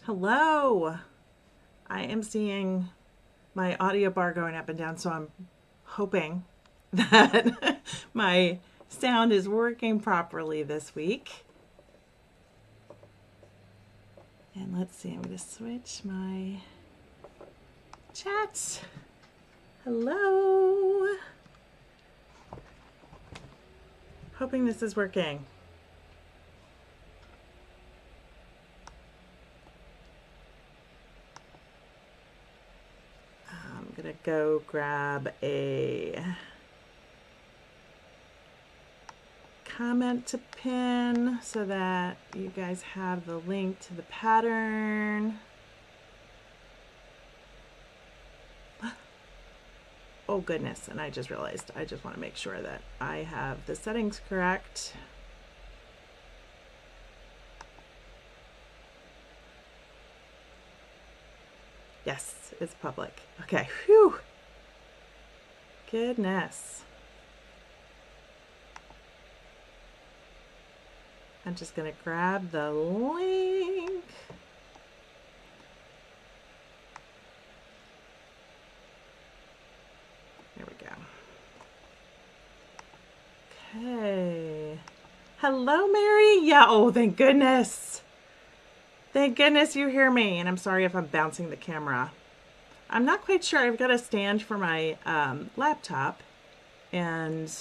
Hello. I am seeing my audio bar going up and down, so I'm hoping that my sound is working properly this week. And let's see, I'm going to switch my chat. Hello. Hoping this is working. I'm going to go grab a comment to pin so that you guys have the link to the pattern. Oh goodness, and I just realized I just want to make sure that I have the settings correct. Yes, it's public. Okay, whew. Goodness. I'm just going to grab the link. There we go. Okay. Hello, Mary. Yeah, oh, thank goodness. Thank goodness you hear me. And I'm sorry if I'm bouncing the camera. I'm not quite sure. I've got a stand for my laptop, and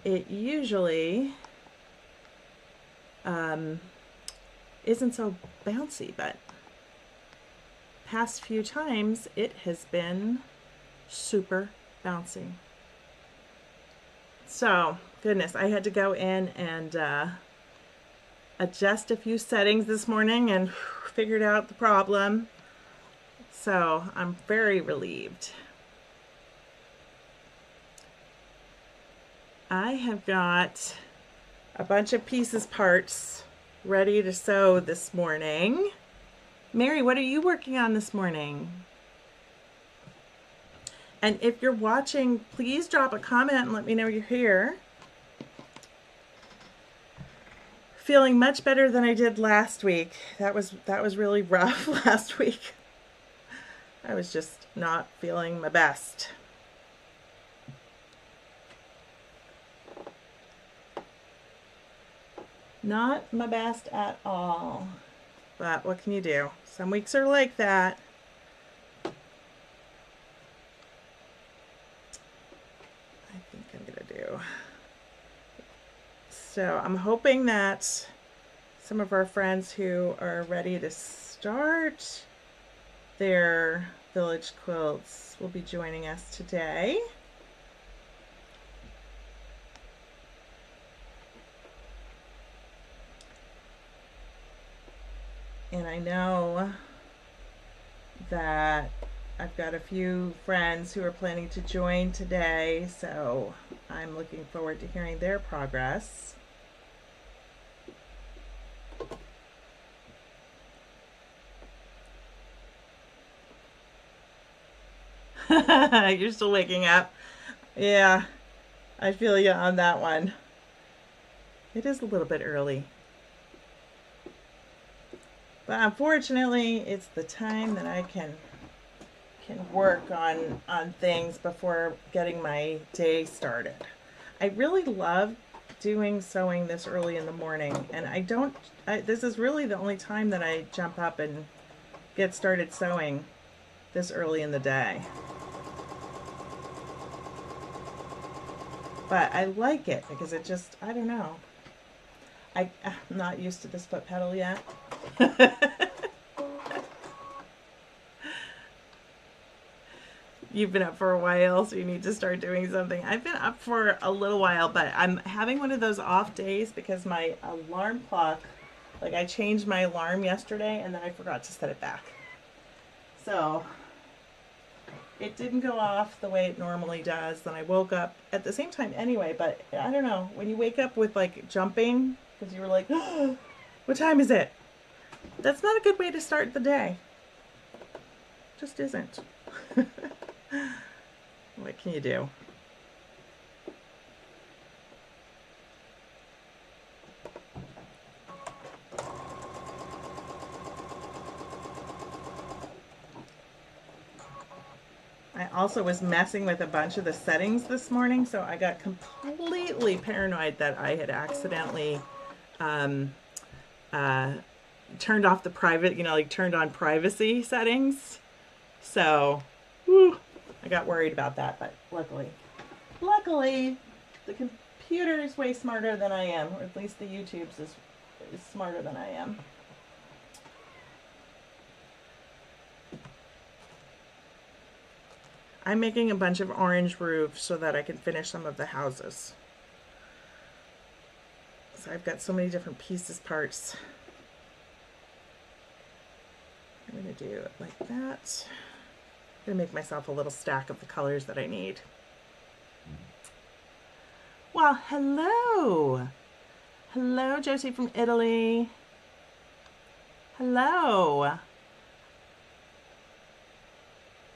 it usually isn't so bouncy, but past few times it has been super bouncy. So, goodness, I had to go in and adjust a few settings this morning and figured out the problem. So, I'm very relieved. I have got a bunch of parts ready to sew this morning. Mary, what are you working on this morning? And if you're watching, please drop a comment and let me know you're here. Feeling much better than I did last week. That was really rough last week. I was just not feeling my best. Not my best at all. But what can you do? Some weeks are like that. I think I'm gonna do. So I'm hoping that some of our friends who are ready to start their village quilts will be joining us today. And I know that I've got a few friends who are planning to join today, so I'm looking forward to hearing their progress. You're still waking up. Yeah, I feel you on that one. It is a little bit early. But unfortunately, it's the time that I can work on things before getting my day started. I really love doing sewing this early in the morning, and this is really the only time that I jump up and get started sewing this early in the day. But I like it because it just, I don't know. I'm not used to this foot pedal yet. You've been up for a while, so you need to start doing something. I've been up for a little while, but I'm having one of those off days because my alarm clock, like I changed my alarm yesterday and then I forgot to set it back. So it didn't go off the way it normally does. Then I woke up at the same time anyway, but I don't know. When you wake up with like jumping, because you were like, oh, what time is it? That's not a good way to start the day. Just isn't. What can you do? I also was messing with a bunch of the settings this morning, so I got completely paranoid that I had accidentally turned off the private, like turned on privacy settings. So, whew, I got worried about that, but luckily, the computer is way smarter than I am, or at least the YouTube's is smarter than I am. I'm making a bunch of orange roofs so that I can finish some of the houses. So I've got so many different pieces, parts. I'm going to do it like that. I'm going to make myself a little stack of the colors that I need. Well, hello. Hello, Josie from Italy. Hello.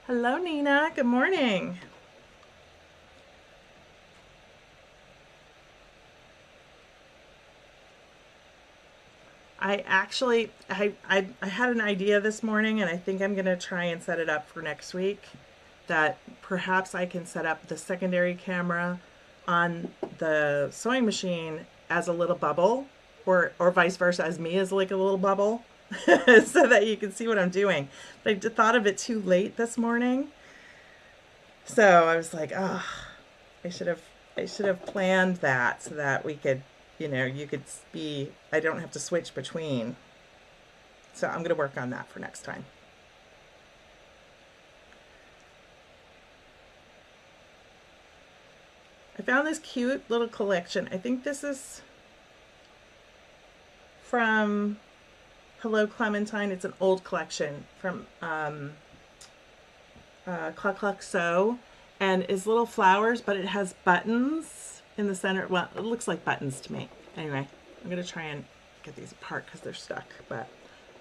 Hello, Nina. Good morning. I had an idea this morning, and I think I'm going to try and set it up for next week, that perhaps I can set up the secondary camera on the sewing machine as a little bubble, or vice versa, as me as like a little bubble, so that you can see what I'm doing. But I thought of it too late this morning, so I was like, oh, I should have planned that so that we could, you could be, I don't have to switch between. So I'm going to work on that for next time. I found this cute little collection. I think this is from Hello Clementine. It's an old collection from Cluck Cluck Sew, and it's little flowers, but it has buttons in the center. Well, it looks like buttons to me. Anyway, I'm going to try and get these apart because they're stuck, but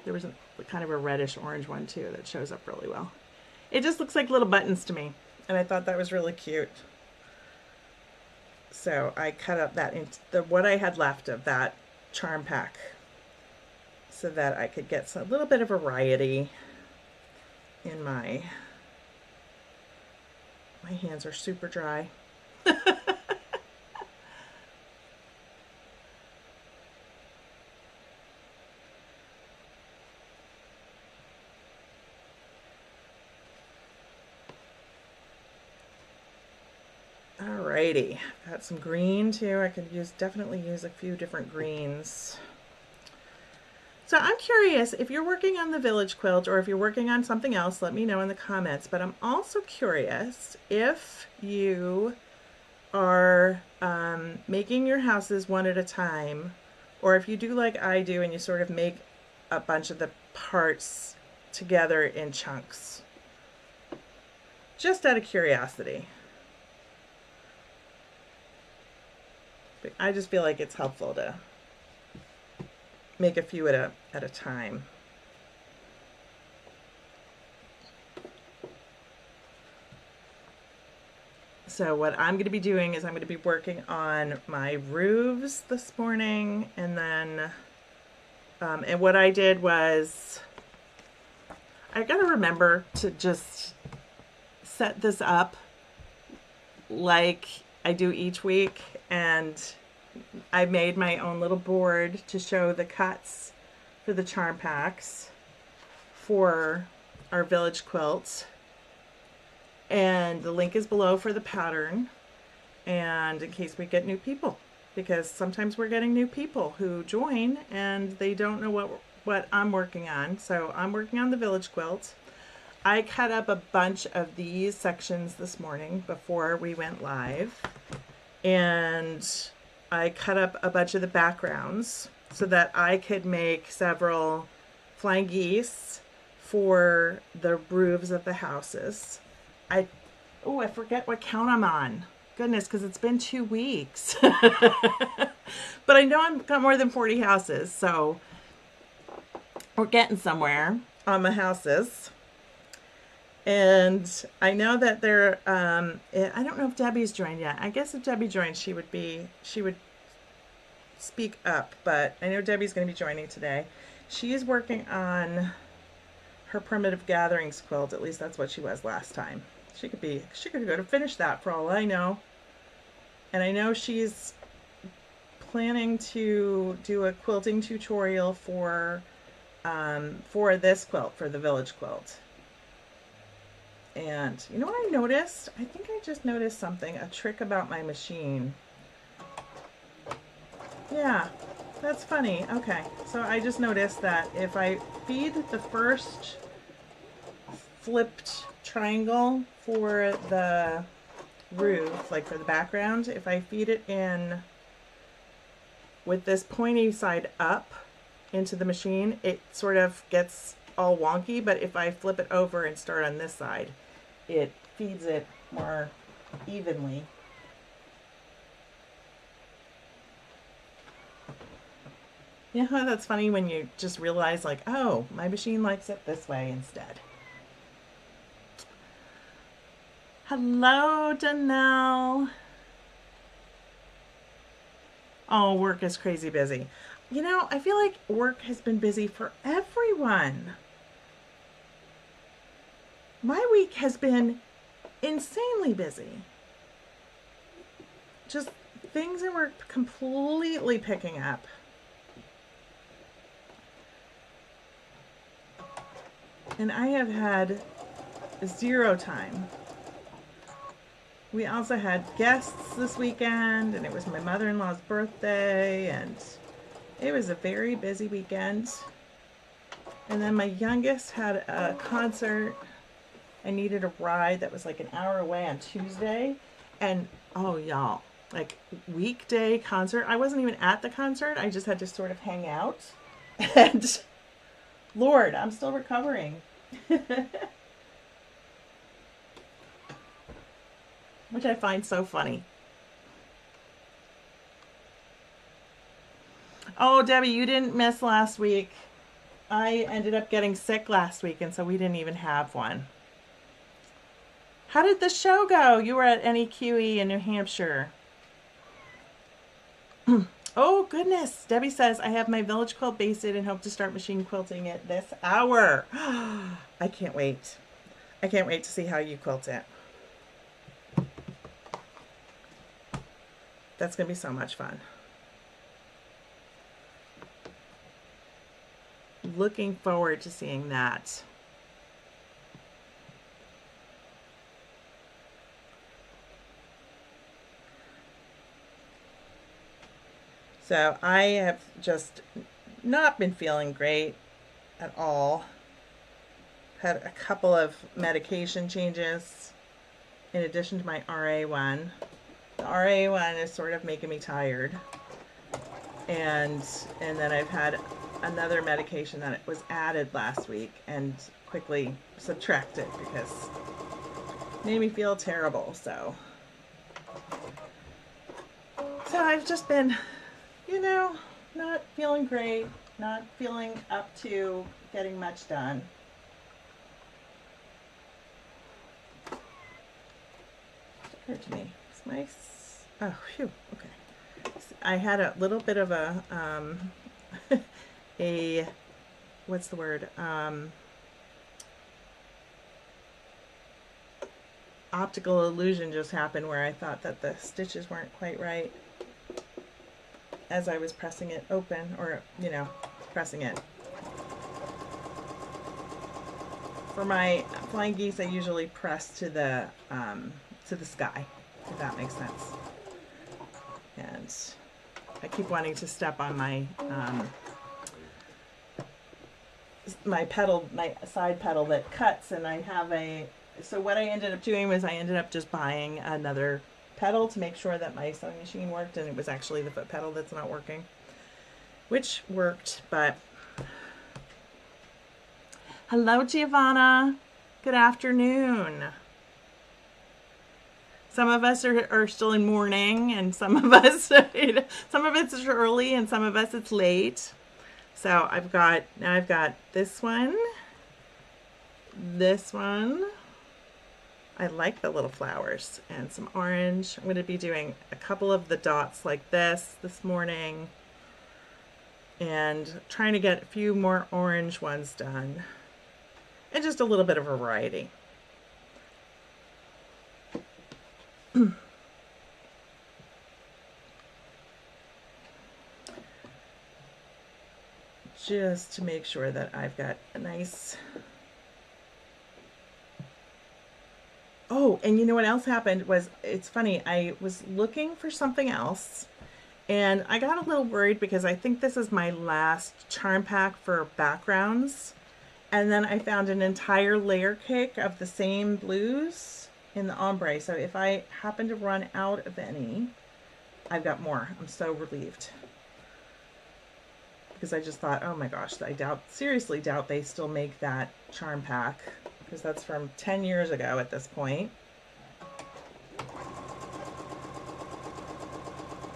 there was kind of a reddish orange one too that shows up really well. It just looks like little buttons to me, and I thought that was really cute. So I cut up that into what I had left of that charm pack so that I could get a little bit of variety in my hands are super dry. Alrighty, got some green too. I could definitely use a few different greens. So I'm curious, if you're working on the village quilt or if you're working on something else, let me know in the comments. But I'm also curious if you are making your houses one at a time, or if you do like I do and you sort of make a bunch of the parts together in chunks. Just out of curiosity. I just feel like it's helpful to make a few at a time. So what I'm going to be doing is I'm going to be working on my roofs this morning, and then and what I did was I got to remember to just set this up like I do each week, and I made my own little board to show the cuts for the charm packs for our village quilt, and the link is below for the pattern, and in case we get new people, because sometimes we're getting new people who join and they don't know what I'm working on. So I'm working on the village quilt. I cut up a bunch of these sections this morning before we went live, and I cut up a bunch of the backgrounds so that I could make several flying geese for the roofs of the houses. I forget what count I'm on. Goodness, because it's been 2 weeks. But I know I've got more than 40 houses, so we're getting somewhere on my houses. And I know that there, I don't know if Debbie's joined yet. I guess if Debbie joined, she would speak up, but I know Debbie's going to be joining today. She is working on her Primitive Gatherings quilt. At least that's what she was last time. She could go to finish that for all I know. And I know she's planning to do a quilting tutorial for this quilt, for the village quilt. And you know what I noticed? I think I just noticed something, a trick about my machine. Yeah, that's funny. Okay, so I just noticed that if I feed the first flipped triangle for the roof, like for the background, if I feed it in with this pointy side up into the machine, it sort of gets all wonky, but if I flip it over and start on this side, it feeds it more evenly. You know how that's funny when you just realize, like, oh, my machine likes it this way instead. Hello, Danelle. Oh, work is crazy busy. You know, I feel like work has been busy for everyone. My week has been insanely busy. Just things at work completely picking up. And I have had zero time. We also had guests this weekend, and it was my mother-in-law's birthday, and it was a very busy weekend. And then my youngest had a concert. I needed a ride that was like an hour away on Tuesday. And oh, y'all, like weekday concert. I wasn't even at the concert. I just had to sort of hang out. And Lord, I'm still recovering. Which I find so funny. Oh, Debbie, you didn't miss last week. I ended up getting sick last week, and so we didn't even have one. How did the show go? You were at NEQE in New Hampshire. Oh, goodness. Debbie says, I have my village quilt basted and hope to start machine quilting it this hour. I can't wait. I can't wait to see how you quilt it. That's going to be so much fun. Looking forward to seeing that. So I have just not been feeling great at all. Had a couple of medication changes in addition to my RA1. The RA1 is sort of making me tired. And then I've had another medication that was added last week and quickly subtracted because it made me feel terrible. So I've just been, you know, not feeling great, not feeling up to getting much done. It occurred to me. It's nice. Oh, phew. Okay. I had a little bit of a what's the word? Optical illusion just happened where I thought that the stitches weren't quite right as I was pressing it open, or, you know, pressing it. For my flying geese, I usually press to the sky, if that makes sense. And I keep wanting to step on my my pedal, my side pedal that cuts, and I have so what I ended up doing was I ended up just buying another pedal to make sure that my sewing machine worked, and it was actually the foot pedal that's not working, which worked. But hello, Giovanna. Good afternoon. Some of us are still in morning, and some of us, some of it's early, and some of us it's late. So now I've got this one. I like the little flowers and some orange. I'm going to be doing a couple of the dots like this morning, and trying to get a few more orange ones done, and just a little bit of variety. Just to make sure that I've got a nice... Oh, and you know what else happened was, it's funny, I was looking for something else and I got a little worried because I think this is my last charm pack for backgrounds. And then I found an entire layer cake of the same blues in the ombre. So if I happen to run out of any, I've got more. I'm so relieved. Because I just thought, oh my gosh, I seriously doubt they still make that charm pack. Because that's from 10 years ago at this point.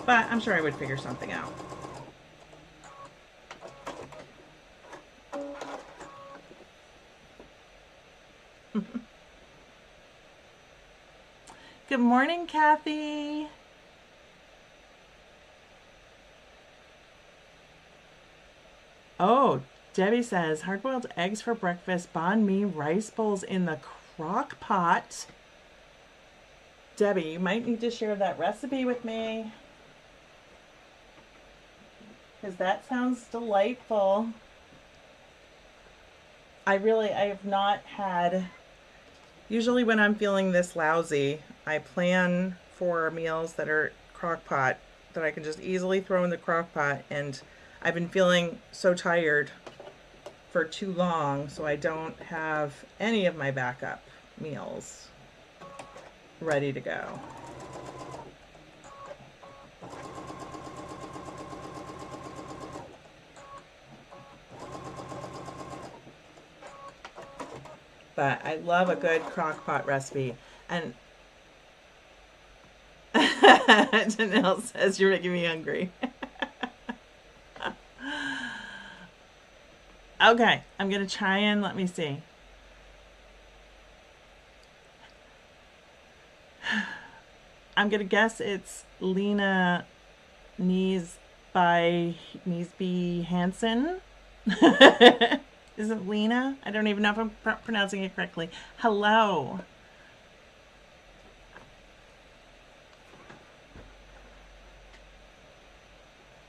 But I'm sure I would figure something out. Good morning, Kathy. Oh, Debbie says, hard-boiled eggs for breakfast, banh mi, rice bowls in the crock pot. Debbie, you might need to share that recipe with me. Because that sounds delightful. I have not had... Usually when I'm feeling this lousy, I plan for meals that are crock pot, that I can just easily throw in the crock pot, and I've been feeling so tired for too long, so I don't have any of my backup meals ready to go. But I love a good crock pot recipe. And Janelle says, you're making me hungry. Okay, I'm going to try and let me see. I'm going to guess it's Lena Neesby Hansen. Is it Lena? I don't even know if I'm pronouncing it correctly. Hello.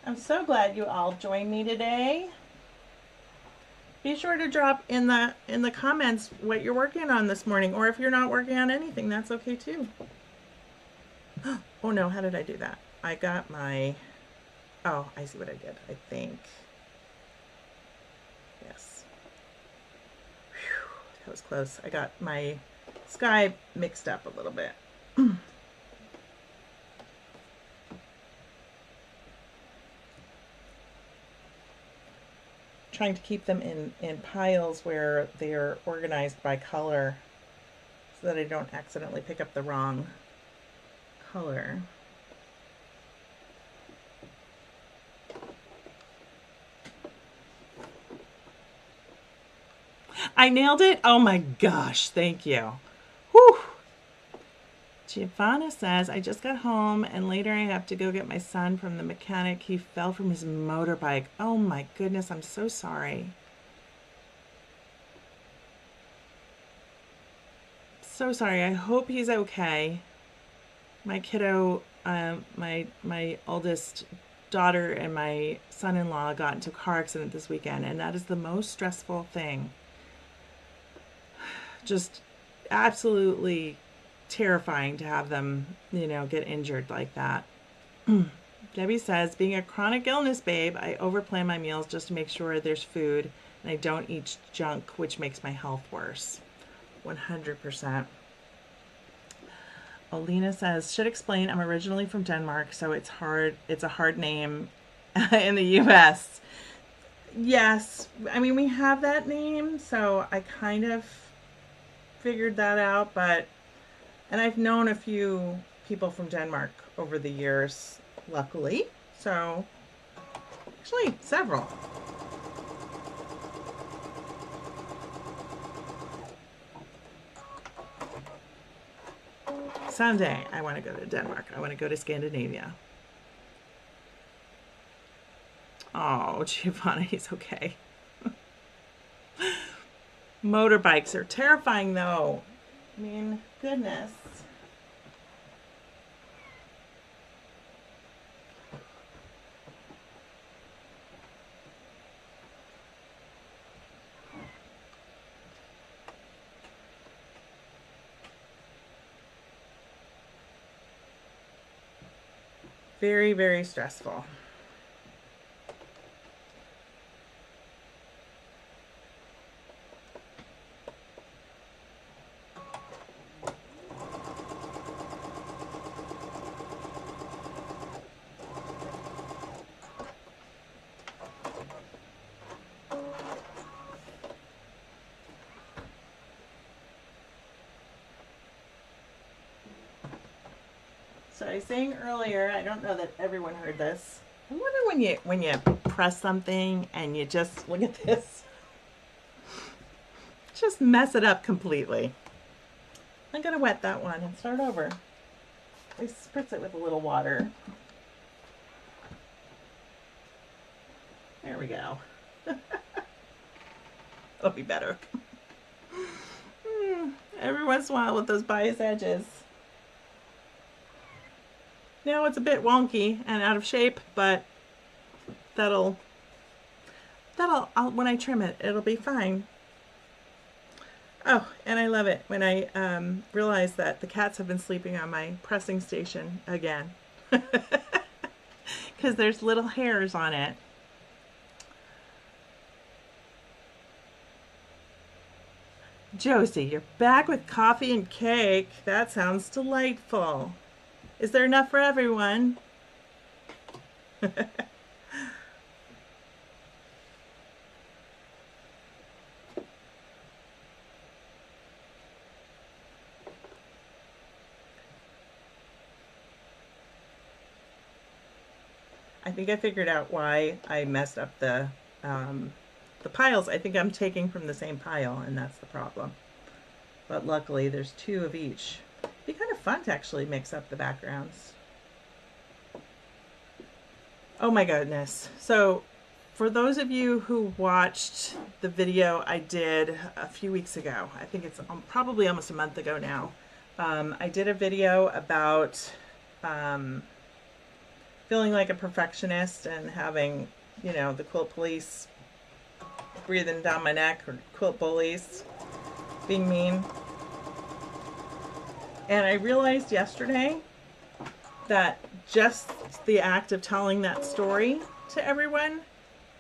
I'm so glad you all joined me today. Be sure to drop in the comments what you're working on this morning, or if you're not working on anything, that's okay too. Oh no, how did I do that? I got my... Oh, I see what I did, I think. Yes. Whew, that was close. I got my sky mixed up a little bit. Trying to keep them in piles where they're organized by color so that I don't accidentally pick up the wrong color. I nailed it? Oh my gosh, thank you. Whew. Giovanna says, I just got home and later I have to go get my son from the mechanic. He fell from his motorbike. Oh my goodness, I'm so sorry. So sorry. I hope he's okay. My kiddo, my oldest daughter and my son-in-law got into a car accident this weekend, and that is the most stressful thing. Just absolutely terrifying to have them, get injured like that. Debbie says, being a chronic illness babe, I overplan my meals just to make sure there's food and I don't eat junk, which makes my health worse. 100%. Olena says, should explain I'm originally from Denmark, so it's a hard name in the US. Yes, I mean, we have that name, so I kind of figured that out, and I've known a few people from Denmark over the years, luckily. So, actually, several. Someday, I want to go to Denmark. I want to go to Scandinavia. Oh, Giovanna, he's okay. Motorbikes are terrifying, though. I mean, goodness. Very, very stressful. So I was saying earlier, I don't know that everyone heard this. I wonder when you press something and you just look at this, just mess it up completely. I'm gonna wet that one and start over. I spritz it with a little water. There we go. It'll be better. Every once in a while with those bias edges. Now it's a bit wonky and out of shape, but that'll when I trim it, it'll be fine. Oh, and I love it when I realize that the cats have been sleeping on my pressing station again. Because there's little hairs on it. Josie, you're back with coffee and cake. That sounds delightful. Is there enough for everyone? I think I figured out why I messed up the piles. I think I'm taking from the same pile, and that's the problem. But luckily, there's two of each. It'd be kind of fun to actually mix up the backgrounds. Oh my goodness. So for those of you who watched the video I did a few weeks ago, I think it's probably almost a month ago now, I did a video about feeling like a perfectionist and having, you know, the quilt police breathing down my neck, or quilt bullies being mean. And I realized yesterday that just the act of telling that story to everyone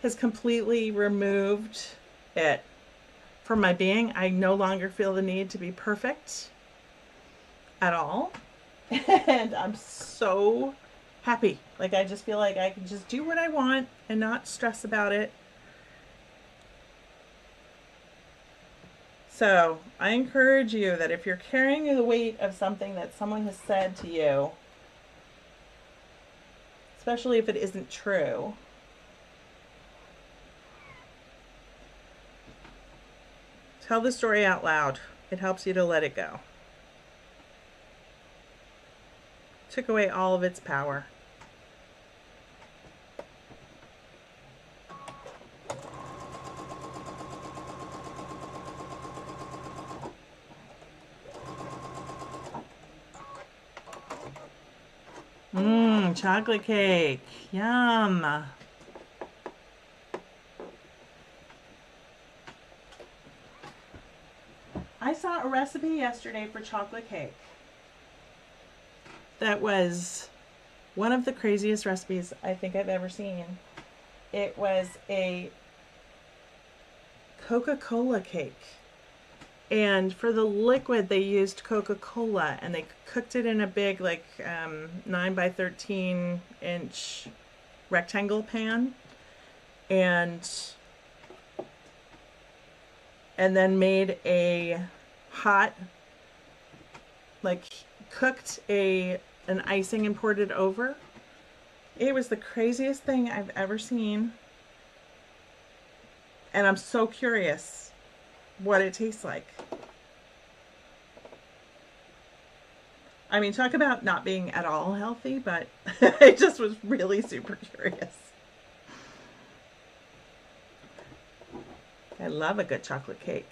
has completely removed it from my being. I no longer feel the need to be perfect at all. And I'm so happy. Like, I just feel like I can just do what I want and not stress about it. So I encourage you that if you're carrying the weight of something that someone has said to you, especially if it isn't true, tell the story out loud. It helps you to let it go. Took away all of its power. Chocolate cake. Yum. I saw a recipe yesterday for chocolate cake that was one of the craziest recipes I think I've ever seen. It was a Coca-Cola cake. And for the liquid, they used Coca-Cola, and they cooked it in a big, like, 9 by 13 inch rectangle pan, and then made a hot, like, cooked an icing and poured it over. It was the craziest thing I've ever seen, and I'm so curious what it tastes like. I mean, talk about not being at all healthy, but I just was really super curious. I love a good chocolate cake.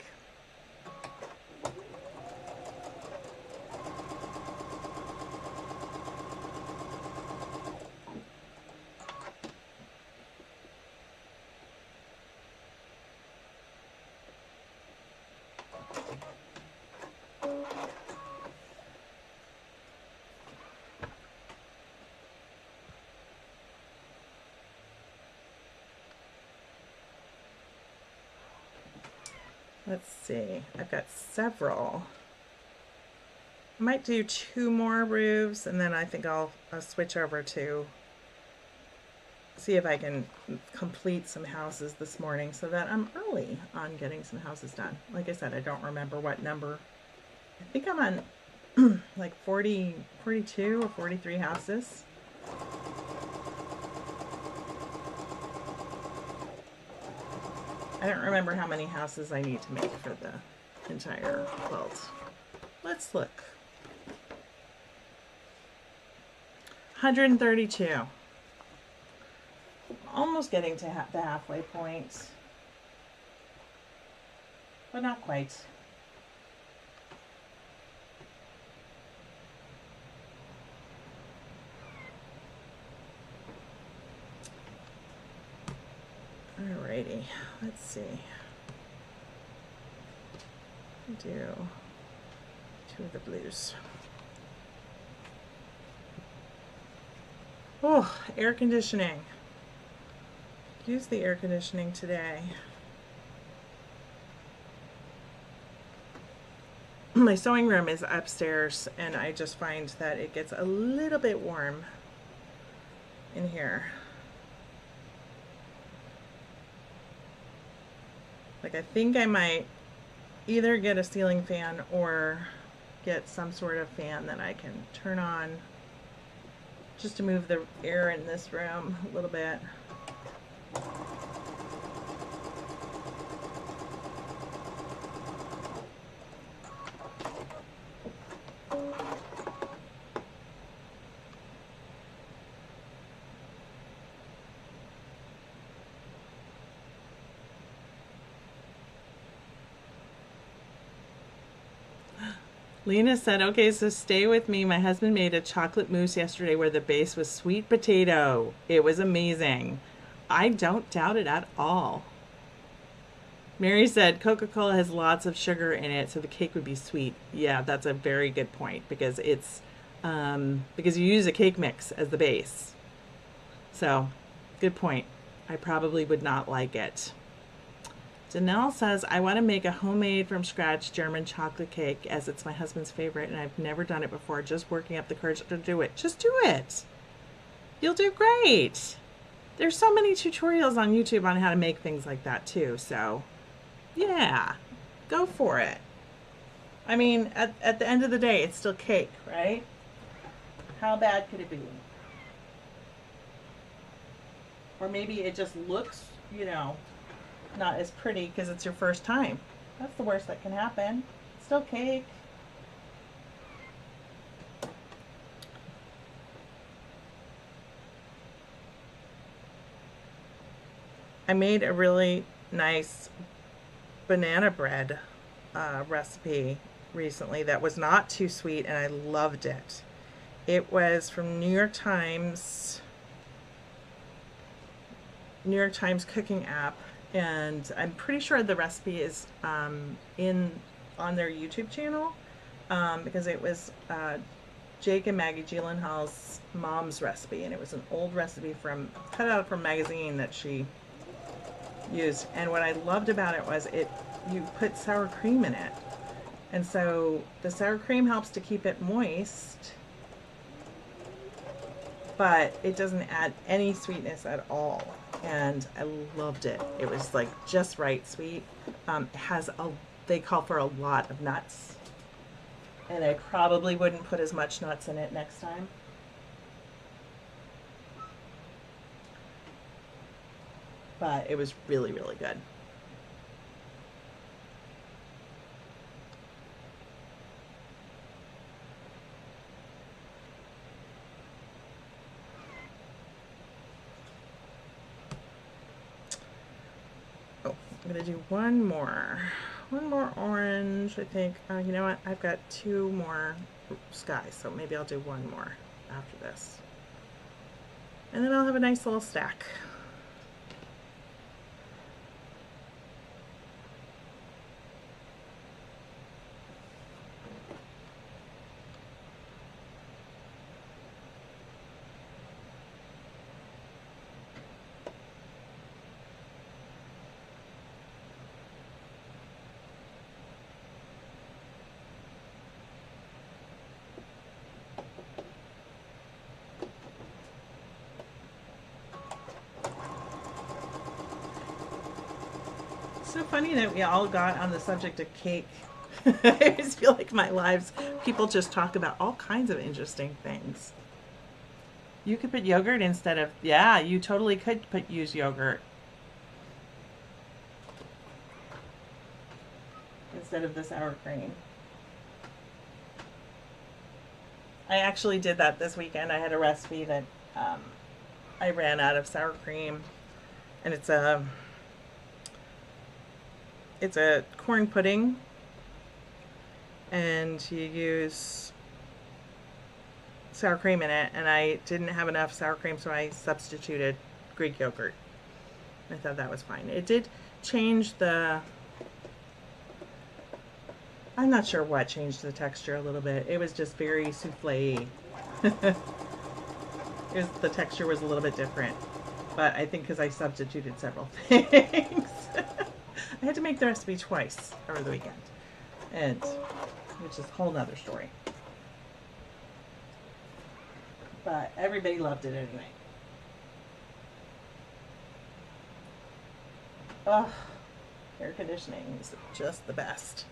Let's see. I've got several. I might do 2 more roofs, and then I think I'll switch over to see if I can complete some houses this morning so that I'm early on getting some houses done. Like I said, I don't remember what number. I think I'm on like 42 or 43 houses. I don't remember how many houses I need to make for the entire quilt. Let's look. 132. Almost getting to the halfway point, but not quite. Alrighty, let's see. Do 2 of the blues. Oh, air conditioning. Use the air conditioning today. My sewing room is upstairs, and I just find that it gets a little bit warm in here. Like, I think I might either get a ceiling fan or get some sort of fan that I can turn on just to move the air in this room a little bit. Lena said, okay, so stay with me. My husband made a chocolate mousse yesterday where the base was sweet potato. It was amazing. I don't doubt it at all. Mary said, Coca-Cola has lots of sugar in it, so the cake would be sweet. Yeah, that's a very good point, because it's because you use a cake mix as the base. So, good point. I probably would not like it. Danelle says, I want to make a homemade from scratch German chocolate cake, as it's my husband's favorite and I've never done it before. Just working up the courage to do it. Just do it. You'll do great. There's so many tutorials on YouTube on how to make things like that too. So yeah, go for it. I mean, at the end of the day, it's still cake, right? How bad could it be? Or maybe it just looks, you know, not as pretty because it's your first time. That's the worst that can happen. It's still cake. I made a really nice banana bread recipe recently that was not too sweet, and I loved it. It was from New York Times cooking app, and I'm pretty sure the recipe is on their YouTube channel, because it was Jake and Maggie Gyllenhaal's mom's recipe, and it was an old recipe cut out from a magazine that she used. And what I loved about it was you put sour cream in it, and so the sour cream helps to keep it moist, but it doesn't add any sweetness at all. And I loved it. It was like just right sweet. They call for a lot of nuts, and I probably wouldn't put as much nuts in it next time. But it was really, really good. Oh, I'm gonna do one more orange, I think. You know what? I've got 2 more sky, so maybe I'll do one more after this. And then I'll have a nice little stack. so funny that we all got on the subject of cake. I always feel like my lives, people just talk about all kinds of interesting things. You could put yogurt instead of, yeah, you totally could use yogurt instead of the sour cream. I actually did that this weekend. I had a recipe that I ran out of sour cream, and it's a corn pudding, and you use sour cream in it, and I didn't have enough sour cream, so I substituted Greek yogurt. I thought that was fine. It did change the, I'm not sure what changed the texture a little bit. It was just very souffle-y. The texture was a little bit different, but I think because I substituted several things. I had to make the recipe twice over the weekend, and which is a whole nother story. But everybody loved it anyway. Oh, air conditioning is just the best.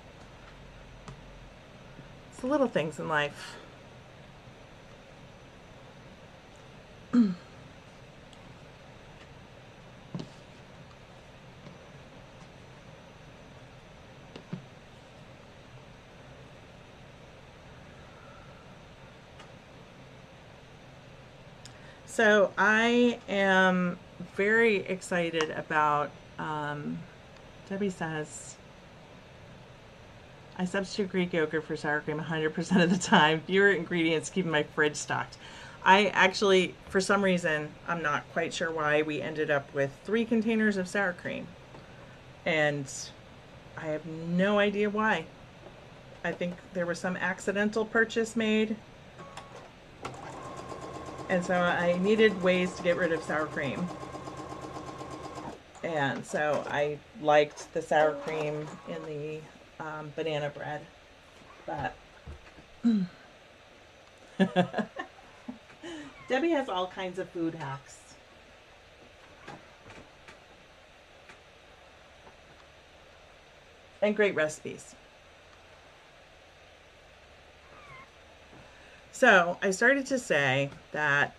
It's the little things in life. So I am very excited about, Debbie says, I substitute Greek yogurt for sour cream 100% of the time. Fewer ingredients, keeping my fridge stocked. I actually, for some reason, I'm not quite sure why, we ended up with 3 containers of sour cream. And I have no idea why. I think there was some accidental purchase made. And so I needed ways to get rid of sour cream. And so I liked the sour cream in the banana bread. But Debbie has all kinds of food hacks. And great recipes. So I started to say that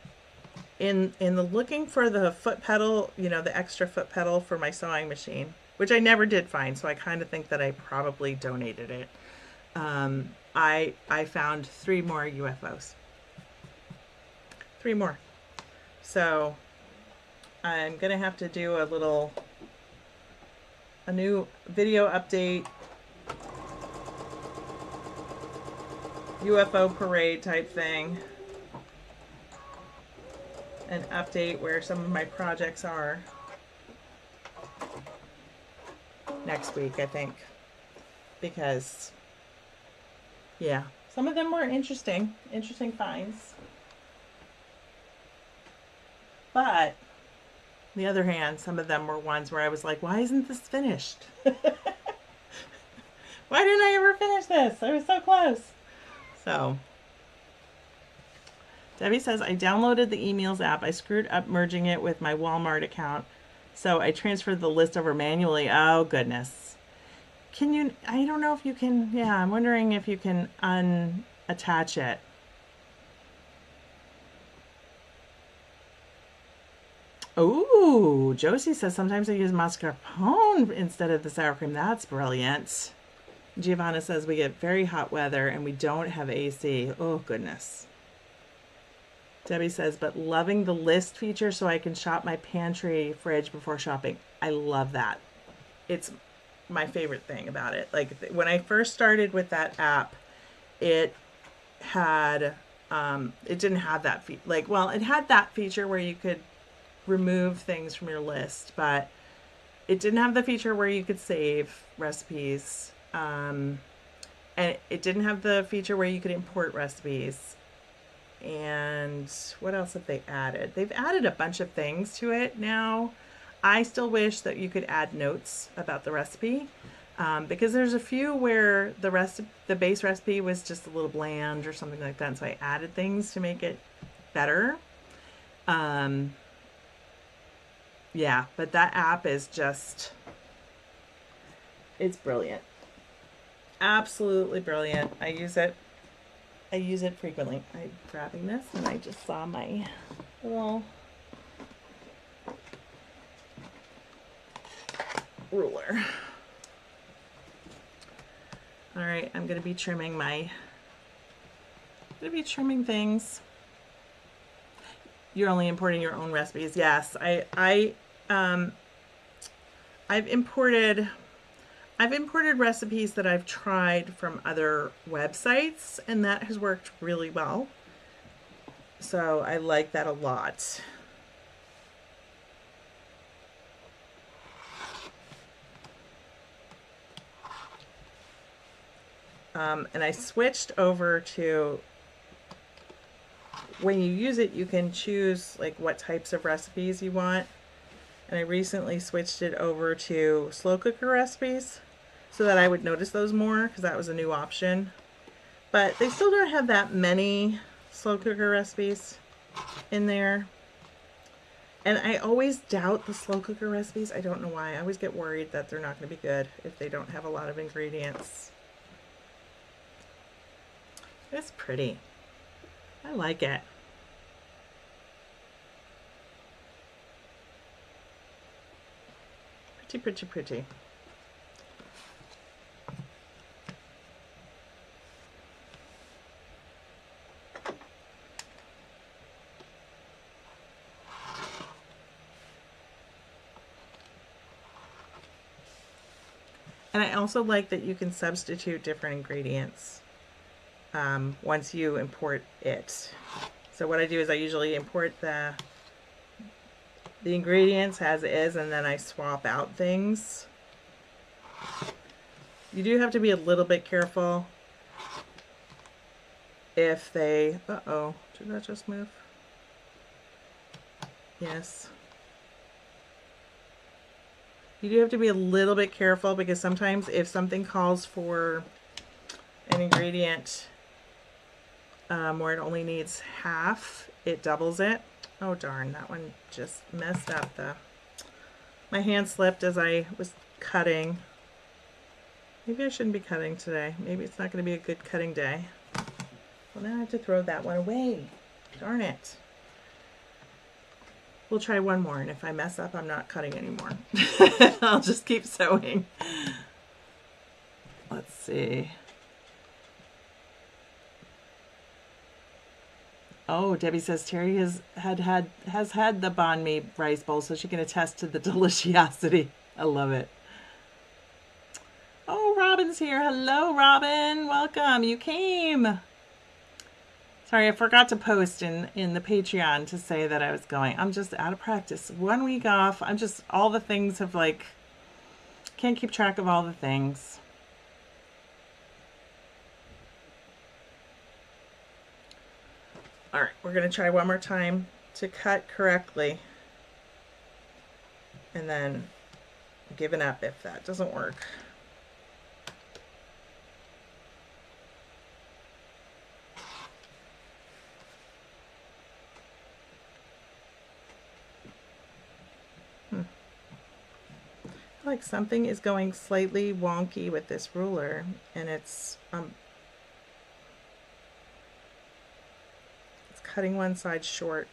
in the looking for the foot pedal, you know, the extra foot pedal for my sewing machine, which I never did find, so I kind of think that I probably donated it. I found 3 more UFOs. 3 more. So I'm gonna have to do a new video update, UFO parade type thing, and update where some of my projects are next week, I think, because yeah, some of them were interesting finds, but on the other hand, some of them were ones where I was like, why isn't this finished? Why didn't I ever finish this? I was so close. So Debbie says, I downloaded the emails app. I screwed up merging it with my Walmart account, so I transferred the list over manually. Oh, goodness. Can you, I don't know if you can, yeah, I'm wondering if you can unattach it. Oh, Josie says, sometimes I use mascarpone instead of the sour cream. That's brilliant. Giovanna says, we get very hot weather and we don't have AC. Oh, goodness. Debbie says, but loving the list feature so I can shop my pantry fridge before shopping. I love that. It's my favorite thing about it. Like, when I first started with that app, it had, it didn't have that like, well, it had that feature where you could remove things from your list, but it didn't have the feature where you could save recipes. And it didn't have the feature where you could import recipes. And what else have they added? They've added a bunch of things to it now. I still wish that you could add notes about the recipe, because there's a few where the base recipe was just a little bland or something like that, and so I added things to make it better. Yeah, but that app is just It's brilliant. Absolutely brilliant. I use it frequently. I'm grabbing this and I just saw my little ruler. All right, I'm going to be trimming things. You're only importing your own recipes. Yes, I've imported recipes that I've tried from other websites, and that has worked really well. So I like that a lot. And I switched over to, when you use it, you can choose like what types of recipes you want. And I recently switched it over to slow cooker recipes so that I would notice those more, because that was a new option. But they still don't have that many slow cooker recipes in there. And I always doubt the slow cooker recipes. I don't know why. I always get worried that they're not going to be good if they don't have a lot of ingredients. It's pretty. I like it. Pretty, pretty, pretty. And I also like that you can substitute different ingredients once you import it. So what I do is I usually import the ingredients as is, and then I swap out things. You do have to be a little bit careful if they... Uh-oh, did that just move? Yes. You do have to be a little bit careful, because sometimes if something calls for an ingredient where it only needs half, it doubles it. Oh darn, that one just messed up my hand slipped as I was cutting. Maybe I shouldn't be cutting today. Maybe it's not going to be a good cutting day. Well, now I have to throw that one away. Darn it. We'll try one more, and if I mess up, I'm not cutting anymore. I'll just keep sewing. Let's see. Oh, Debbie says Terry has had the banh mi rice bowl, so she can attest to the deliciosity. I love it. Oh, Robin's here. Hello, Robin. Welcome. You came. Sorry, I forgot to post in the Patreon to say that I was going. I'm just out of practice. 1 week off. I'm just, all the things have like, can't keep track of all the things. All right, we're going to try one more time to cut correctly. And then giving up if that doesn't work. Like something is going slightly wonky with this ruler, and it's cutting one side short.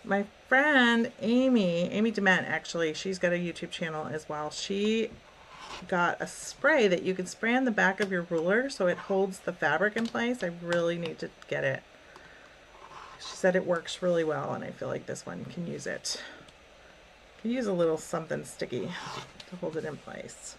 My friend Amy DeMent, actually, she's got a YouTube channel as well. She got a spray that you can spray on the back of your ruler so it holds the fabric in place. I really need to get it. She said it works really well, and I feel like this one can use it. Can use a little something sticky to hold it in place.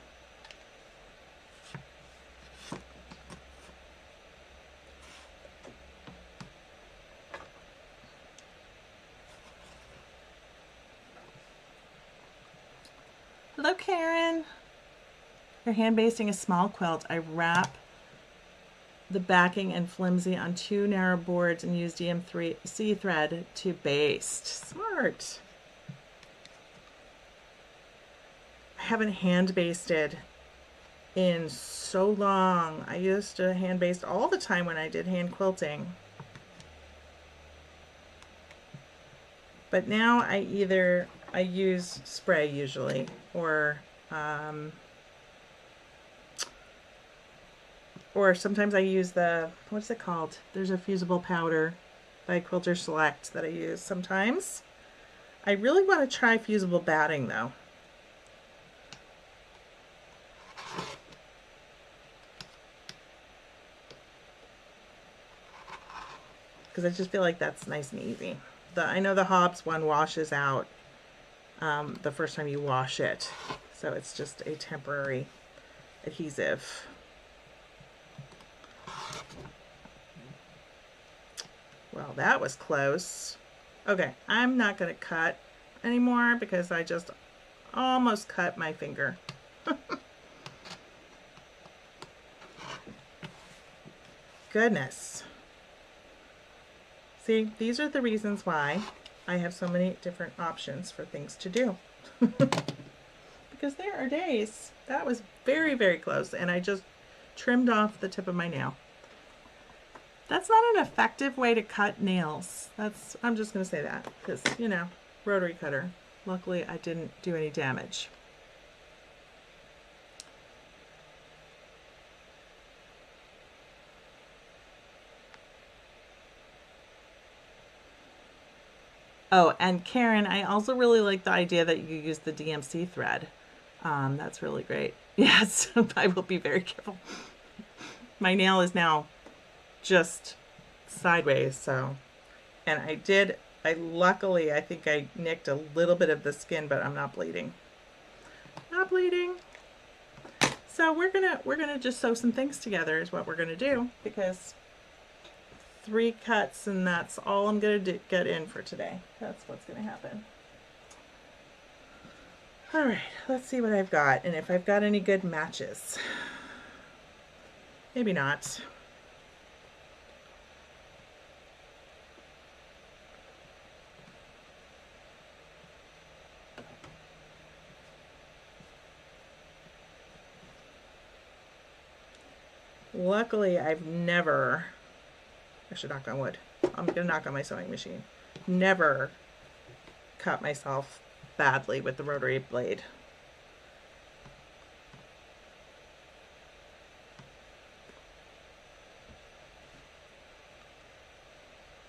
Hello, Karen. You're hand basting a small quilt. I wrap the backing and flimsy on 2 narrow boards and use DM3C thread to baste. Smart. I haven't hand basted in so long. I used to hand baste all the time when I did hand quilting. But now I use spray usually, or sometimes I use what's it called? There's a fusible powder by Quilter Select that I use sometimes. I really want to try fusible batting though. Because I just feel like that's nice and easy. I know the Hobbs one washes out the first time you wash it. So it's just a temporary adhesive. Well, that was close. Okay, I'm not going to cut anymore because I just almost cut my finger. Goodness. See, these are the reasons why I have so many different options for things to do. Because there are days, that was very, very close, and I just trimmed off the tip of my nail. That's not an effective way to cut nails. I'm just going to say that because, you know, rotary cutter. Luckily, I didn't do any damage. Oh, and Karen, I also really like the idea that you use the DMC thread. That's really great. Yes, I will be very careful. My nail is now just sideways, so, and luckily, I think I nicked a little bit of the skin, but I'm not bleeding. Not bleeding. So we're gonna just sew some things together is what we're gonna do, because 3 cuts and that's all I'm gonna get in for today. That's what's gonna happen. All right, let's see what I've got and if I've got any good matches. Maybe not. Luckily, I've never, I should knock on wood. I'm gonna knock on my sewing machine. Never cut myself badly with the rotary blade.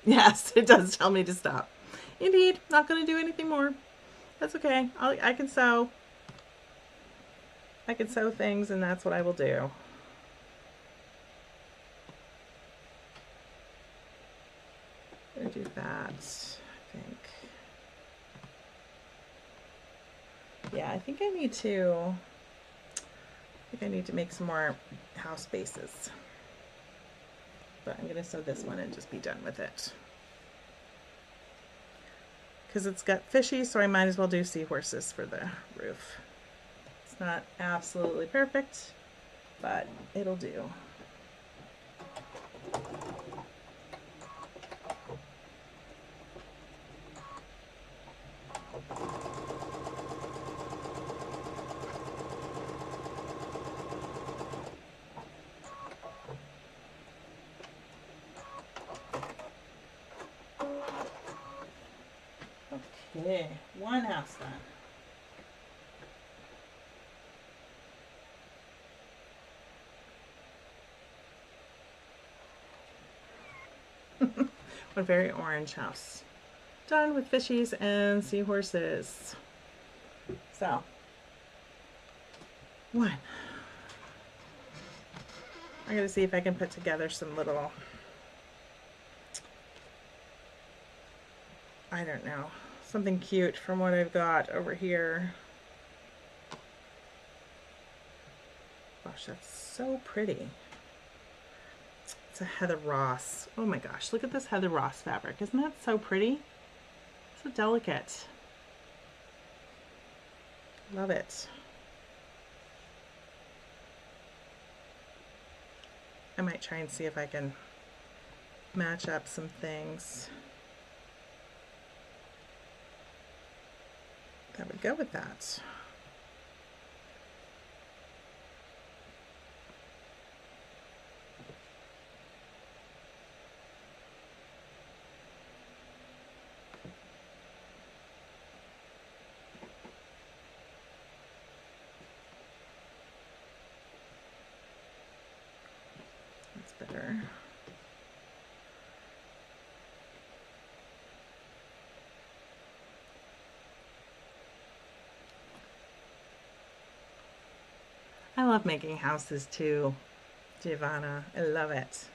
Yes, it does tell me to stop. Indeed, not going to do anything more. That's okay. I can sew. I can sew things, and that's what I will do. I'm going to do that, I think. Yeah, I think I need to make some more house bases. But I'm going to sew this one and just be done with it. Because it's got fishy, so I might as well do seahorses for the roof. It's not absolutely perfect, but it'll do. Okay, one house done. One very orange house. Done with fishies and seahorses. So, one. I'm going to see if I can put together some little, I don't know, something cute from what I've got over here. Gosh, that's so pretty. It's a Heather Ross. Oh my gosh, look at this Heather Ross fabric. Isn't that so pretty? So delicate. Love it. I might try and see if I can match up some things that would go with that. I love making houses too, Giovanna. I love it.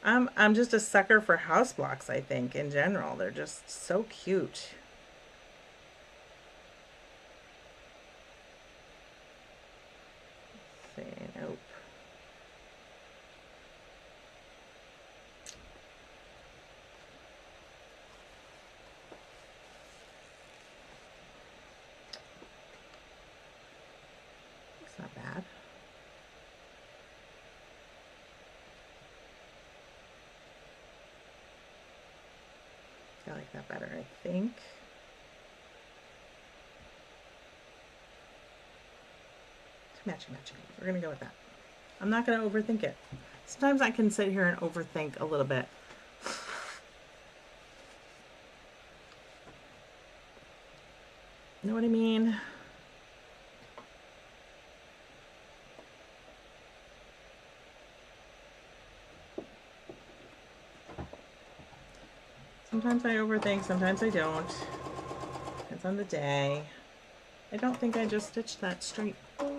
I'm just a sucker for house blocks, I think, in general. They're just so cute. Let's see, nope. It's not bad. I like that better, I think. Matchy, matchy. We're gonna go with that. I'm not gonna overthink it. Sometimes I can sit here and overthink a little bit. You know what I mean? Sometimes I overthink, sometimes I don't. Depends on the day. I don't think I just stitched that straight. A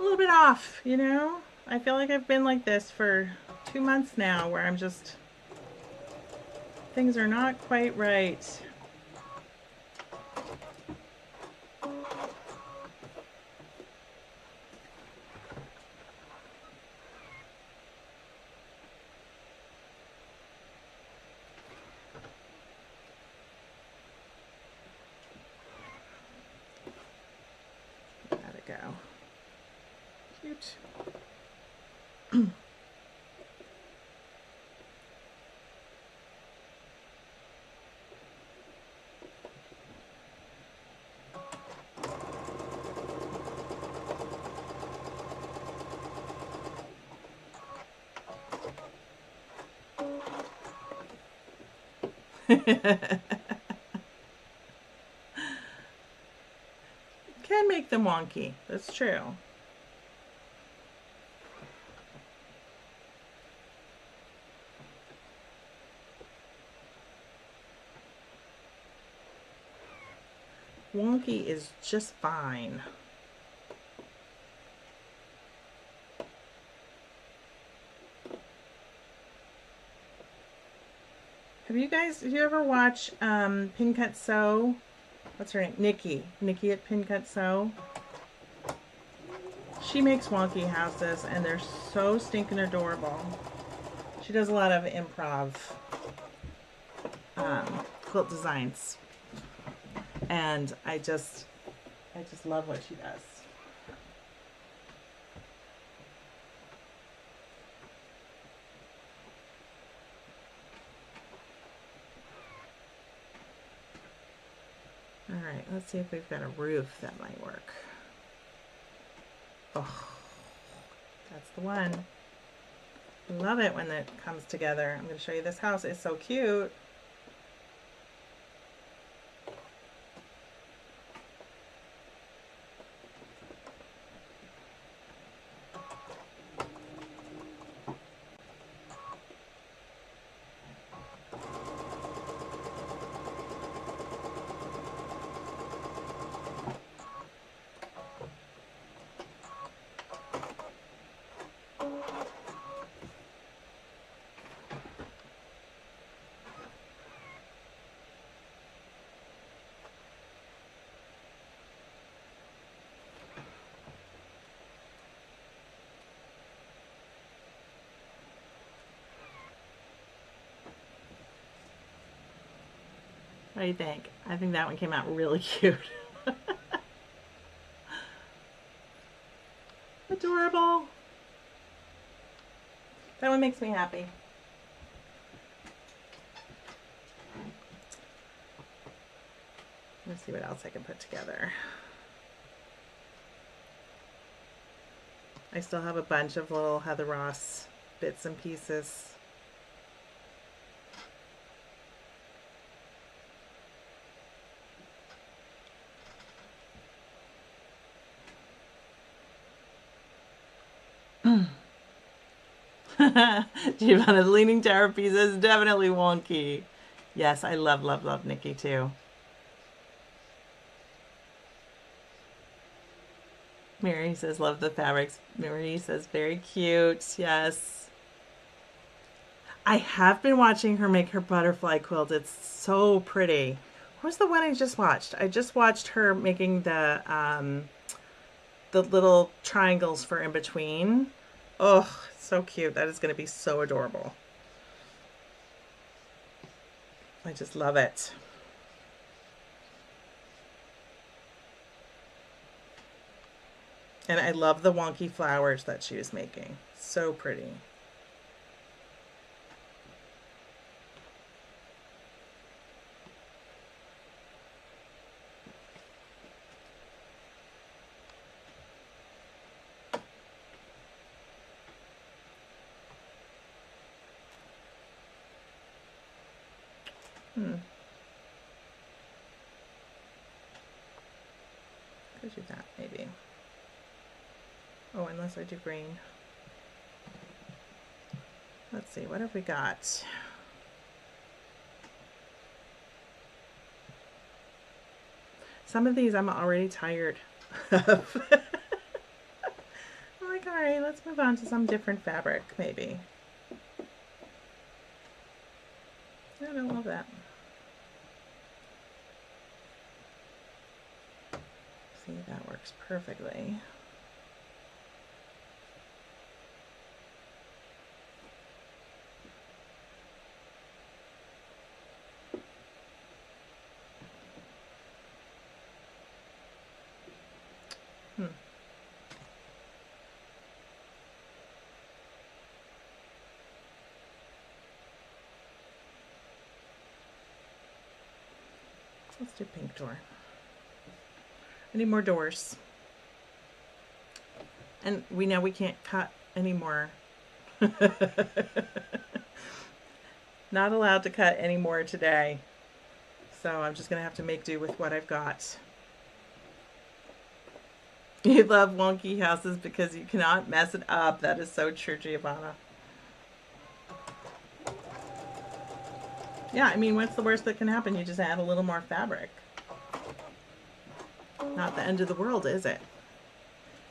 little bit off, you know? I feel like I've been like this for 2 months now, where I'm just, things are not quite right. Let it go. Cute. Can make them wonky. That's true. Wonky is just fine. Have you ever watched Pin Cut Sew? What's her name? Nikki at Pin Cut Sew. She makes wonky houses and they're so stinking adorable. She does a lot of improv quilt designs. And I just love what she does. All right, let's see if we've got a roof that might work. Oh, that's the one. Love it when it comes together. I'm going to show you this house. It's so cute. What do you think? I think that one came out really cute. Adorable. That one makes me happy. Let's see what else I can put together. I still have a bunch of little Heather Ross bits and pieces. Giovanna's Leaning Tower pizza is definitely wonky. Yes, I love, love, love Nikki too. Mary says, love the fabrics. Mary says, very cute. Yes. I have been watching her make her butterfly quilt. It's so pretty. What was the one I just watched? I just watched her making the little triangles for in between. Oh, so cute. That is going to be so adorable. I just love it. And I love the wonky flowers that she was making. So pretty. Could do that, maybe. Oh, unless I do green. Let's see, what have we got? Some of these I'm already tired of. I'm like, all right, let's move on to some different fabric, maybe. I don't love that. See, that works perfectly. Let's do pink door. I need more doors. And we know we can't cut anymore. Not allowed to cut anymore today. So I'm just going to have to make do with what I've got. You love wonky houses because you cannot mess it up. That is so true, Giovanna. Yeah, I mean, what's the worst that can happen? You just add a little more fabric. Not the end of the world, is it?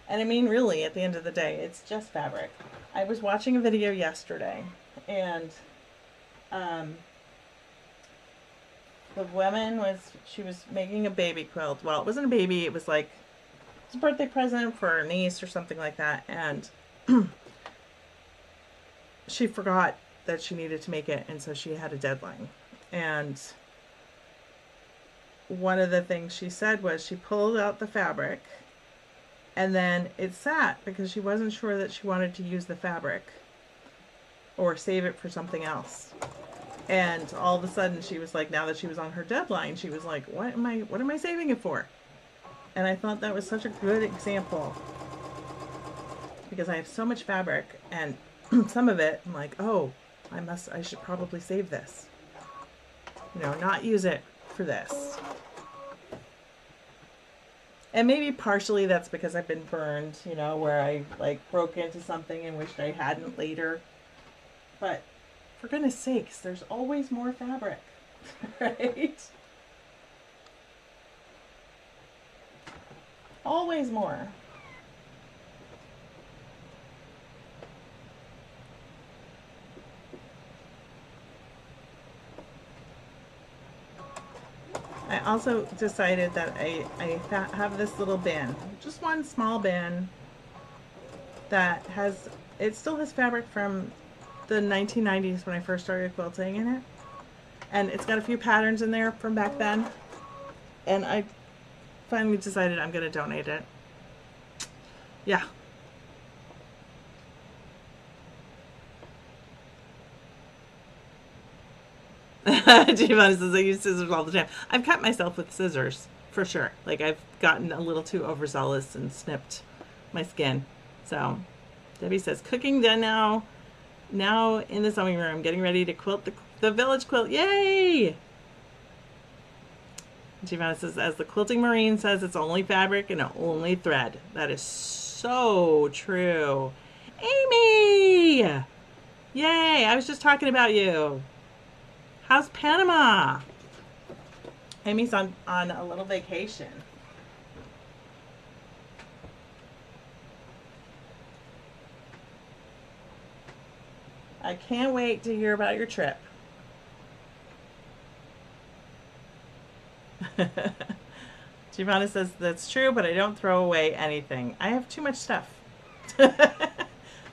And I mean, really, at the end of the day, it's just fabric. I was watching a video yesterday, and the woman she was making a baby quilt. Well, it wasn't a baby, it was like, it was a birthday present for her niece or something like that, and she forgot that she needed to make it, and so she had a deadline. And one of the things she said was she pulled out the fabric and then it sat because she wasn't sure that she wanted to use the fabric or save it for something else. And all of a sudden she was like, now that she was on her deadline, she was like, what am I saving it for? And I thought that was such a good example, because I have so much fabric, and some of it I'm like, oh, I should probably save this. You know, not use it for this. And maybe partially that's because I've been burned, you know, where I like broke into something and wished I hadn't later. But for goodness sakes, there's always more fabric, right? Always more. I also decided that I have this little bin, just one small bin that it still has fabric from the 1990s when I first started quilting in it. And it's got a few patterns in there from back then. And I finally decided I'm going to donate it. Yeah. Giovanni says I use scissors all the time. I've cut myself with scissors, for sure. Like, I've gotten a little too overzealous and snipped my skin. So, Debbie says, cooking done now. Now in the sewing room, getting ready to quilt the village quilt. Yay! Giovanna says, as the Quilting Marine says, it's only fabric and only thread. That is so true. Amy! Yay! I was just talking about you. How's Panama? Amy's on a little vacation. I can't wait to hear about your trip. Giovanna says that's true, but I don't throw away anything. I have too much stuff.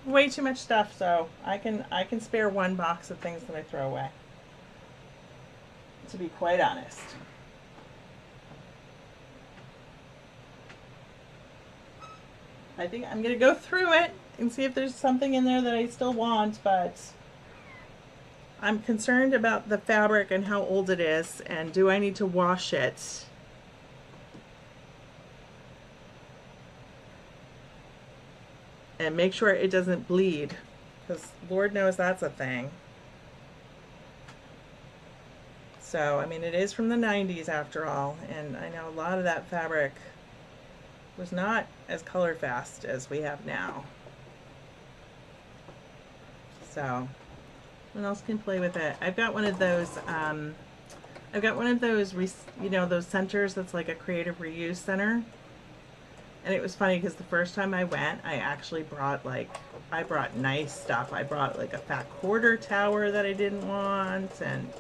Way too much stuff, so I can spare one box of things that I throw away. To be quite honest. I think I'm gonna go through it and see if there's something in there that I still want, but I'm concerned about the fabric and how old it is, and do I need to wash it? And make sure it doesn't bleed, because Lord knows that's a thing. So, I mean, it is from the 90s after all, and I know a lot of that fabric was not as color fast as we have now. So, what else can play with it? I've got one of those, you know, those centers that's like a creative reuse center. And it was funny because the first time I went, I actually brought I brought nice stuff. I brought like a fat quarter tower that I didn't want, and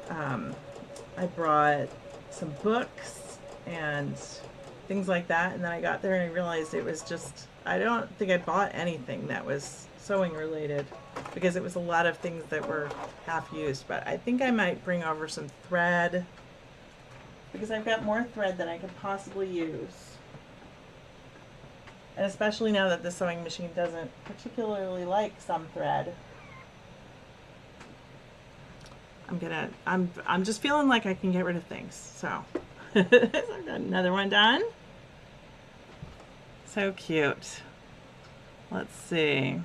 I brought some books and things like that. And then I got there and I realized it was just, I don't think I bought anything that was sewing related, because it was a lot of things that were half used. But I think I might bring over some thread, because I've got more thread than I could possibly use. And especially now that the sewing machine doesn't particularly like some thread. I'm just feeling like I can get rid of things. So I've got another one done. So cute. Let's see.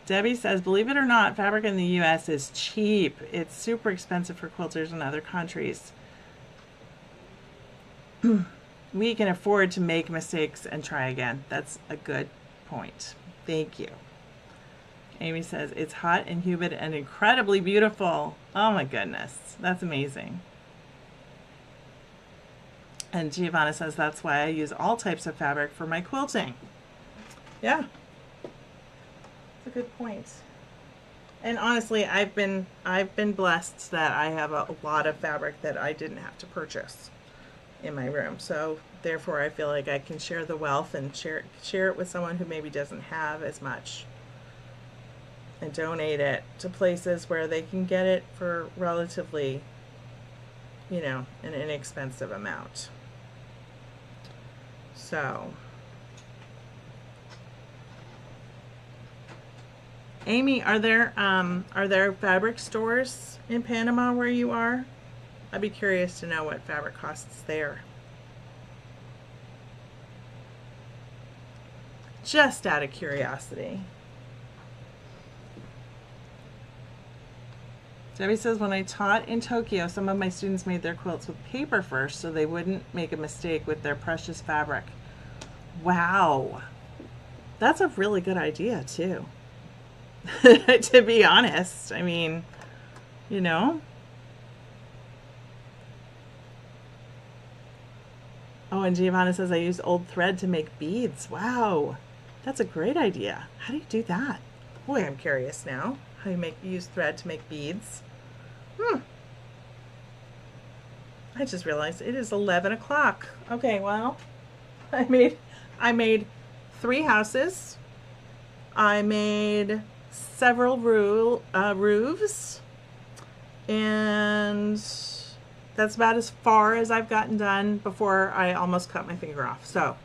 Debbie says, believe it or not, fabric in the US is cheap. It's super expensive for quilters in other countries. We can afford to make mistakes and try again. That's a good point. Thank you. Amy says, it's hot and humid and incredibly beautiful. Oh my goodness. That's amazing. And Giovanna says, that's why I use all types of fabric for my quilting. Yeah. That's a good point. And honestly, I've been blessed that I have a lot of fabric that I didn't have to purchase in my room. So therefore I feel like I can share the wealth and share it with someone who maybe doesn't have as much, and donate it to places where they can get it for relatively, you know, an inexpensive amount. So Amy, are there fabric stores in Panama where you are? I'd be curious to know what fabric costs there. Just out of curiosity. Debbie says, when I taught in Tokyo, some of my students made their quilts with paper first so they wouldn't make a mistake with their precious fabric. Wow. That's a really good idea, too. To be honest. I mean, you know. Oh, and Giovanna says, I use old thread to make beads. Wow. That's a great idea. How do you do that? Boy, I'm curious now. How you use thread to make beads. I just realized it is 11 o'clock. Okay, well, I made 3 houses. I made several roofs, and that's about as far as I've gotten done before I almost cut my finger off. So,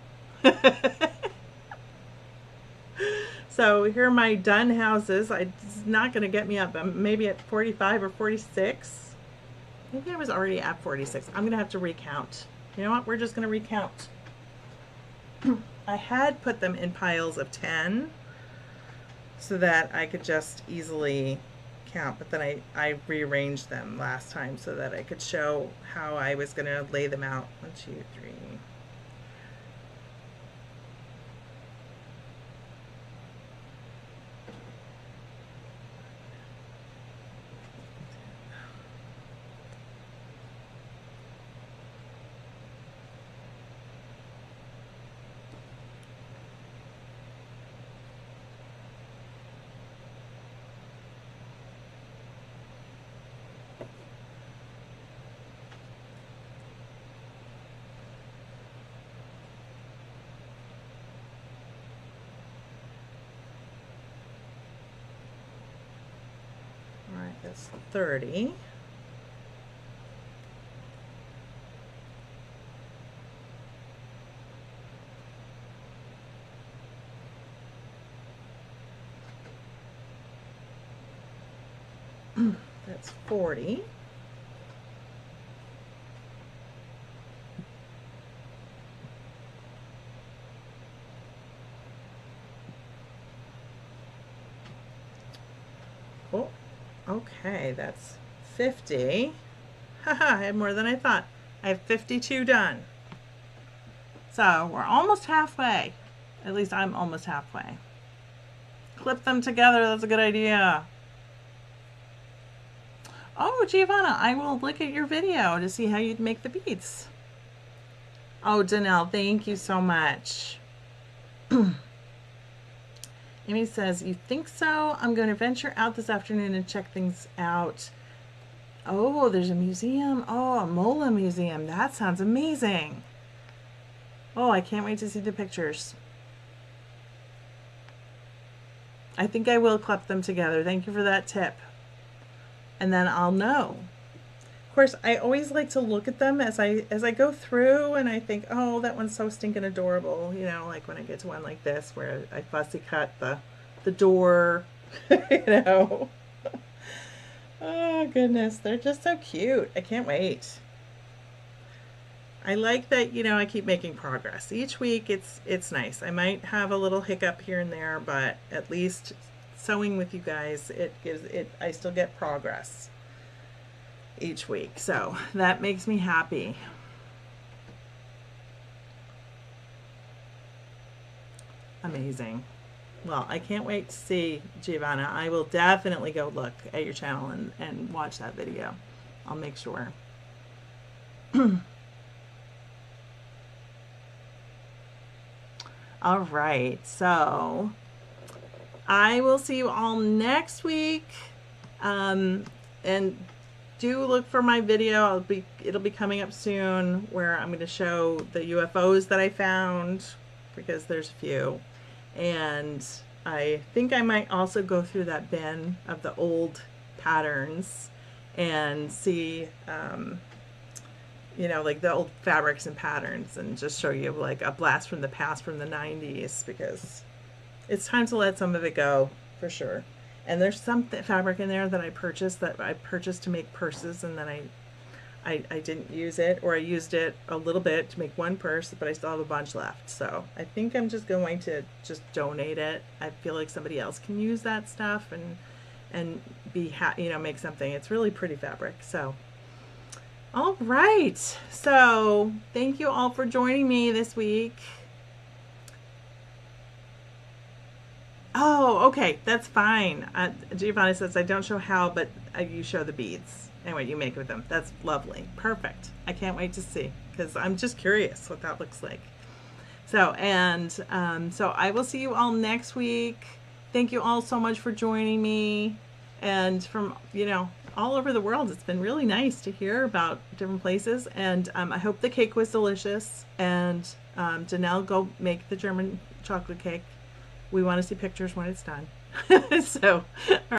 so here are my done houses. It's not going to get me up. I'm maybe at 45 or 46. Maybe I was already at 46. I'm going to have to recount. You know what? We're just going to recount. I had put them in piles of 10 so that I could just easily count, but then I rearranged them last time so that I could show how I was going to lay them out. 1, 2, 3. that's 30. That's 40. Oh, okay, that's 50. Haha, I had more than I thought. I have 52 done. So we're almost halfway. At least I'm almost halfway. Clip them together, that's a good idea. Oh, Giovanna, I will look at your video to see how you'd make the beads. Oh, Danelle, thank you so much. Amy says, you think so? I'm going to venture out this afternoon and check things out. Oh, there's a museum. Oh, a Mola museum. That sounds amazing. Oh, I can't wait to see the pictures. I think I will clip them together. Thank you for that tip. And then I'll know. Of course, I always like to look at them as I go through, and I think, oh, that one's so stinking adorable. You know, like when I get to one like this where I fussy cut the door, you know. Oh goodness, they're just so cute. I can't wait. I like that, you know, I keep making progress. Each week it's nice. I might have a little hiccup here and there, but at least sewing with you guys, I still get progress each week. So that makes me happy. Amazing. Well, I can't wait to see Giovanna. I will definitely go look at your channel and watch that video. I'll make sure. All right, so I will see you all next week, and do look for my video. It'll be coming up soon, where I'm going to show the UFOs that I found, because there's a few, and I think I might also go through that bin of the old patterns and see you know, like the old fabrics and patterns, and just show you like a blast from the past from the 90s, because it's time to let some of it go for sure. And there's some fabric in there that I purchased to make purses, and then I didn't use it, or I used it a little bit to make one purse, but I still have a bunch left. So I think I'm just going to just donate it. I feel like somebody else can use that stuff and you know, make something. It's really pretty fabric. So all right, so thank you all for joining me this week. Oh, okay, that's fine. Giovanni says, I don't show how, but you show the beads. Anyway, you make with them. That's lovely. Perfect. I can't wait to see, because I'm just curious what that looks like. So, so I will see you all next week. Thank you all so much for joining me. And from, you know, all over the world, it's been really nice to hear about different places. And I hope the cake was delicious. And Danelle, go make the German chocolate cake. We want to see pictures when it's done. So